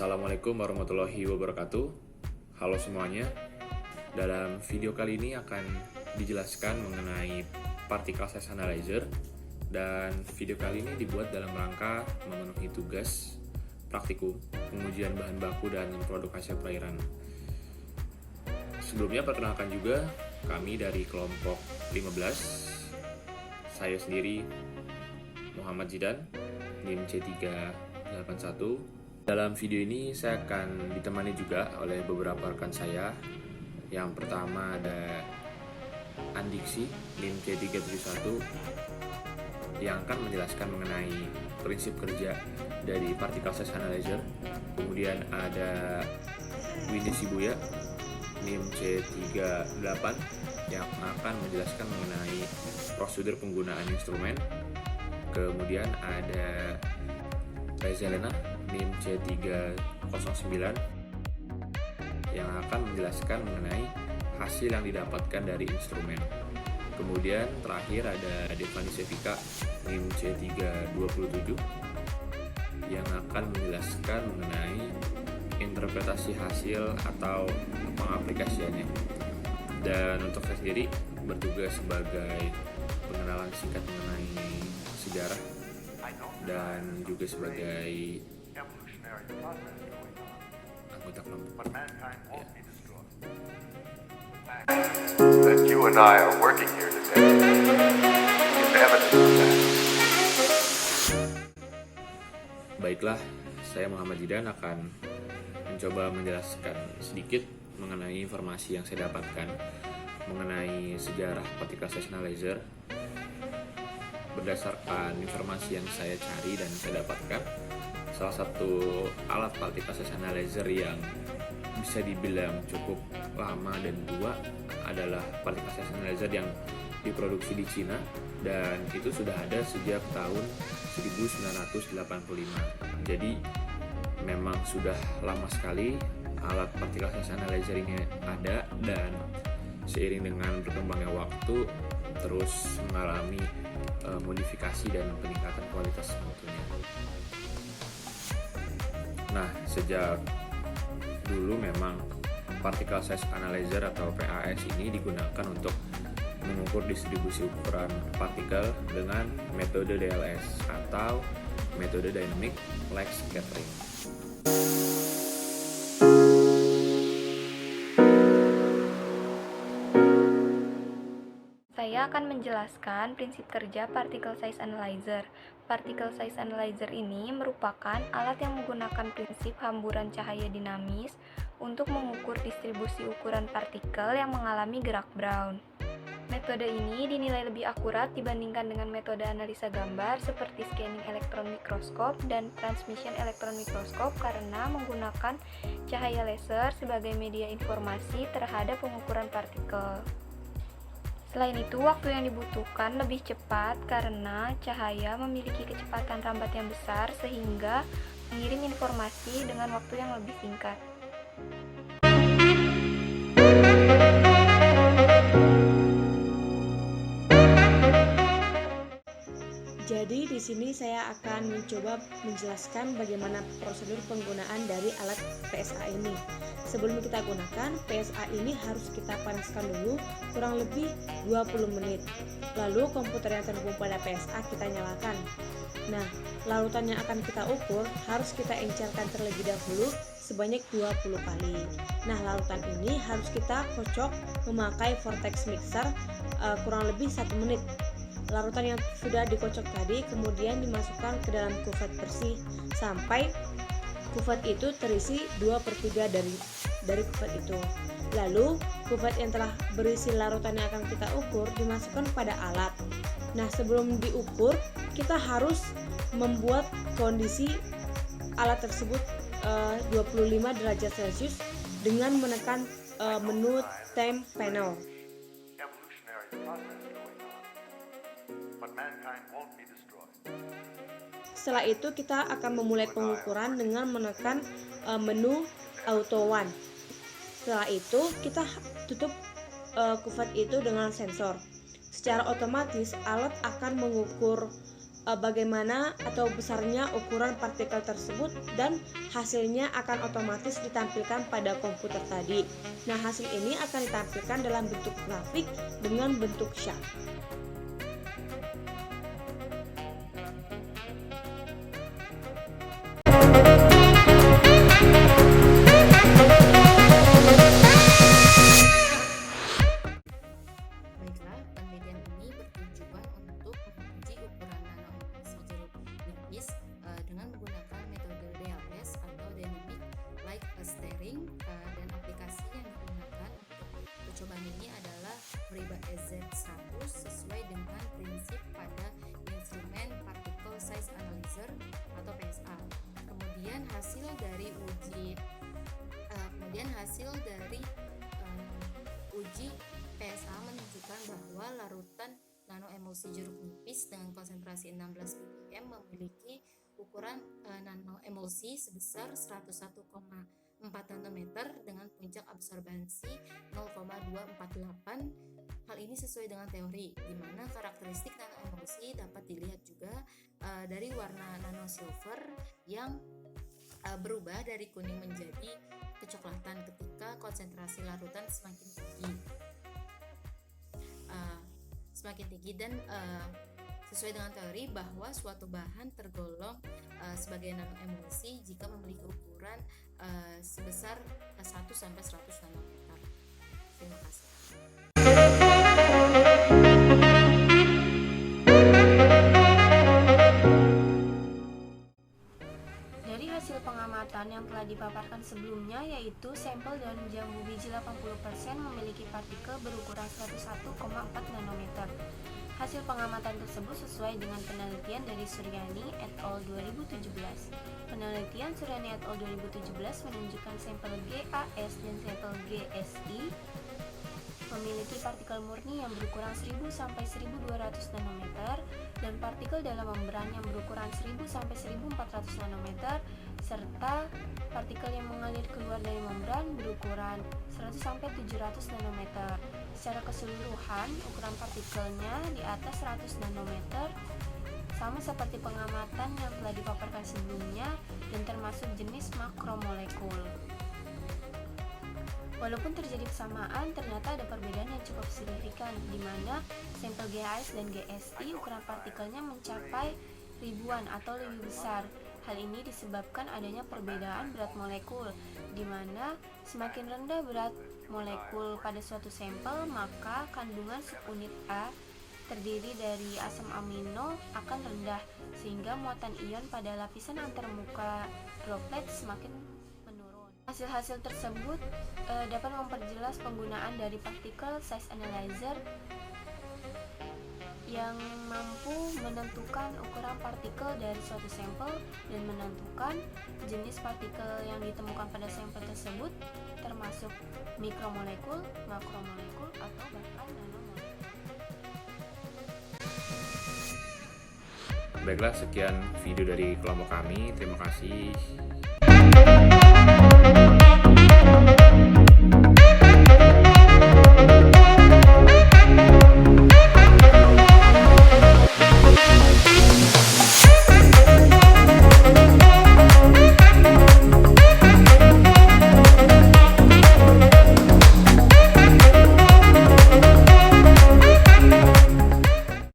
Assalamualaikum warahmatullahi wabarakatuh. Halo semuanya. Dalam video kali ini akan dijelaskan mengenai particle size analyzer, dan video kali ini dibuat dalam rangka memenuhi tugas praktikum pengujian bahan baku dan produk hasil perairan. Sebelumnya perkenalkan juga kami dari kelompok 15. Saya sendiri Muhammad Zidan, NIM C381. Dalam video ini saya akan ditemani juga oleh beberapa rekan saya. Yang pertama ada Andiksi, NIM C371, yang akan menjelaskan mengenai prinsip kerja dari particle size analyzer. Kemudian ada Windy Shibuya, NIM C38, yang akan menjelaskan mengenai prosedur penggunaan instrumen. Kemudian ada Reza Lena, NIM C309, yang akan menjelaskan mengenai hasil yang didapatkan dari instrumen. Kemudian terakhir ada Devani Sevika, NIM C327, yang akan menjelaskan mengenai interpretasi hasil atau pengaplikasiannya. Dan untuk saya sendiri bertugas sebagai pengenalan singkat mengenai sejarah dan juga sebagai anggota kelompok. That you and I are working here today is evidence of that. Baiklah, saya Muhammad Zidan akan mencoba menjelaskan sedikit mengenai informasi yang saya dapatkan mengenai sejarah particle size analyzer. Berdasarkan informasi yang saya cari dan saya dapatkan, salah satu alat particle size analyzer yang bisa dibilang cukup lama dan tua adalah particle size analyzer yang diproduksi di Cina, dan itu sudah ada sejak tahun 1985. Jadi memang sudah lama sekali alat particle size analyzer ini ada, dan seiring dengan berkembangnya waktu terus mengalami modifikasi dan peningkatan kualitas mutunya. Nah, sejak dulu memang particle size analyzer atau PAS ini digunakan untuk mengukur distribusi ukuran partikel dengan metode DLS atau metode Dynamic Lag Scattering. Saya akan menjelaskan prinsip kerja particle size analyzer. Particle size analyzer ini merupakan alat yang menggunakan prinsip hamburan cahaya dinamis untuk mengukur distribusi ukuran partikel yang mengalami gerak Brown. Metode ini dinilai lebih akurat dibandingkan dengan metode analisa gambar seperti scanning elektron mikroskop dan transmission elektron mikroskop karena menggunakan cahaya laser sebagai media informasi terhadap pengukuran partikel. Selain itu, waktu yang dibutuhkan lebih cepat karena cahaya memiliki kecepatan rambat yang besar sehingga mengirim informasi dengan waktu yang lebih singkat. Jadi di sini saya akan mencoba menjelaskan bagaimana prosedur penggunaan dari alat PSA ini. Sebelum kita gunakan, PSA ini harus kita panaskan dulu kurang lebih 20 menit. Lalu komputer yang terhubung pada PSA kita nyalakan. Nah, larutan yang akan kita ukur harus kita encerkan terlebih dahulu sebanyak 20 kali. Nah, larutan ini harus kita kocok memakai vortex mixer kurang lebih 1 menit. Larutan yang sudah dikocok tadi kemudian dimasukkan ke dalam kuvet bersih sampai kuvet itu terisi 2/3 dari kuvet itu. Lalu kuvet yang telah berisi larutan yang akan kita ukur dimasukkan pada alat. Nah, sebelum diukur kita harus membuat kondisi alat tersebut 25 derajat Celcius dengan menekan menu temp panel. Setelah itu kita akan memulai pengukuran dengan menekan menu auto one. Setelah itu kita tutup kuvet itu dengan sensor. Secara otomatis alat akan mengukur bagaimana atau besarnya ukuran partikel tersebut, dan hasilnya akan otomatis ditampilkan pada komputer tadi. Nah, hasil ini akan ditampilkan dalam bentuk grafik dengan bentuk chart. Baiklah, penelitian ini bertujuan untuk menguji ukuran nanoemisi jeruk nipis dengan menggunakan metode DLS atau Dynamic Light Stirring, dan aplikasi yang digunakan untuk percobaan ini adalah Meriba EZ100 sesuai dengan prinsip pada instrumen Particle Size Analyzer atau PSA. Kemudian hasil dari uji PSA menunjukkan bahwa larutan nanoemulsi jeruk nipis dengan konsentrasi 16 ppm memiliki ukuran nanoemulsi sebesar 101,4 nanometer dengan puncak absorbansi 0,248. Hal ini sesuai dengan teori, di mana karakteristik nanoemulsi dapat dilihat juga dari warna nanosilver yang berubah dari kuning menjadi kecoklatan ketika konsentrasi larutan semakin tinggi dan sesuai dengan teori bahwa suatu bahan tergolong sebagai nanoemulsi jika memiliki ukuran sebesar 1-100 nanometer. Terima kasih. Dari hasil pengamatan yang telah dipaparkan sebelumnya, yaitu sampel daun jambu biji 80% memiliki partikel berukuran 101,4 nanometer. Hasil pengamatan tersebut sesuai dengan penelitian dari Suryani et al. 2017. Penelitian Suryani et al. 2017 menunjukkan sampel GAS dan sampel GSI memiliki partikel murni yang berukuran 1000 sampai 1200 nanometer dan partikel dalam membran yang berukuran 1000 sampai 1400 nanometer serta partikel yang mengalir keluar dari membran berukuran 100 sampai 700 nanometer. Secara keseluruhan, ukuran partikelnya di atas 100 nanometer, sama seperti pengamatan yang telah dipaparkan sebelumnya dan termasuk jenis makromolekul. Walaupun terjadi kesamaan, ternyata ada perbedaan yang cukup signifikan, di mana sampel GAS dan GSI ukuran partikelnya mencapai ribuan atau lebih besar. Hal ini disebabkan adanya perbedaan berat molekul, di mana semakin rendah berat molekul pada suatu sampel, maka kandungan subunit A terdiri dari asam amino akan rendah, sehingga muatan ion pada lapisan antarmuka droplet semakin menurun. Hasil-hasil tersebut dapat memperjelas penggunaan dari particle size analyzer yang mampu menentukan ukuran partikel dari suatu sampel dan menentukan jenis partikel yang ditemukan pada sampel tersebut, termasuk mikromolekul, makromolekul, atau bahkan nanomolekul. Baiklah, sekian video dari kelompok kami. Terima kasih.